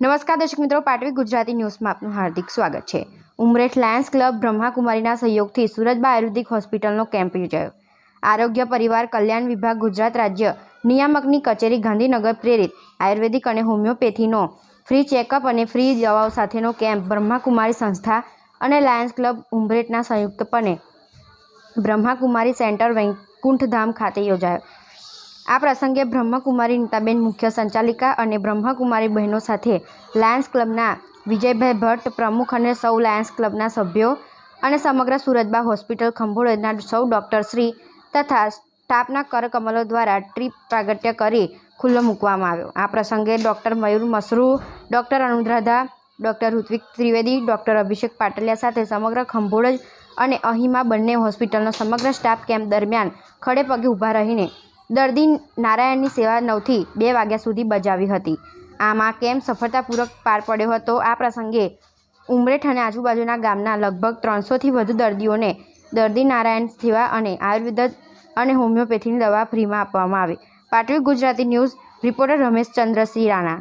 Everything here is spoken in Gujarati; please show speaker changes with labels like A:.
A: નમસ્કાર દર્શક મિત્રો, પાટવી ગુજરાતી ન્યૂઝમાં આપનું હાર્દિક સ્વાગત છે। ઉમરેઠ લાયન્સ ક્લબ બ્રહ્માકુમારીના સહયોગથી સુરતમાં આયુર્વેદિક હોસ્પિટલનો કેમ્પ યોજાયો। આરોગ્ય પરિવાર કલ્યાણ વિભાગ ગુજરાત રાજ્ય નિયામકની કચેરી ગાંધીનગર પ્રેરિત આયુર્વેદિક અને હોમિયોપેથીનો ફ્રી ચેકઅપ અને ફ્રી દવાઓ સાથેનો કેમ્પ બ્રહ્માકુમારી સંસ્થા અને લાયન્સ ક્લબ ઉમરેઠના સંયુક્તપણે બ્રહ્માકુમારી સેન્ટર વૈકુંઠધામ ખાતે યોજાયો। આ પ્રસંગે બ્રહ્મકુમારી નીતાબેન મુખ્ય સંચાલિકા અને બ્રહ્મકુમારી બહેનો સાથે લાયન્સ ક્લબના વિજયભાઈ ભટ્ટ પ્રમુખ અને સૌ લાયન્સ ક્લબના સભ્યો અને સમગ્ર સુરતબા હોસ્પિટલ ખંભોળના સૌ ડૉક્ટરશ્રી તથા સ્ટાફના કરકમલો દ્વારા ટ્રીપ પ્રાગટ્ય કરી ખુલ્લો મૂકવામાં આવ્યો। આ પ્રસંગે doctor Mayur Masru, doctor Anuradha, doctor Ritvik Trivedi, doctor Abhishek Patalia સાથે સમગ્ર ખંભોળ અને અહીમા બંને હોસ્પિટલનો સમગ્ર સ્ટાફ કેમ્પ દરમિયાન ખડે પગે ઊભા રહીને દર્દી નારાયણની સેવા 9 થી 2 વાગ્યા સુધી બજાવી હતી। આમ આ કેમ્પ સફળતાપૂર્વક પાર પડ્યો હતો। આ પ્રસંગે ઉમરેઠ અને આજુબાજુના ગામના લગભગ 300થી વધુ દર્દીઓને દર્દી નારાયણ સેવા અને આયુર્વેદ અને હોમિયોપેથીની દવા ફ્રીમાં આપવામાં આવી। પાટવી ગુજરાતી ન્યૂઝ રિપોર્ટર રમેશ ચંદ્રસિંહ રાણા।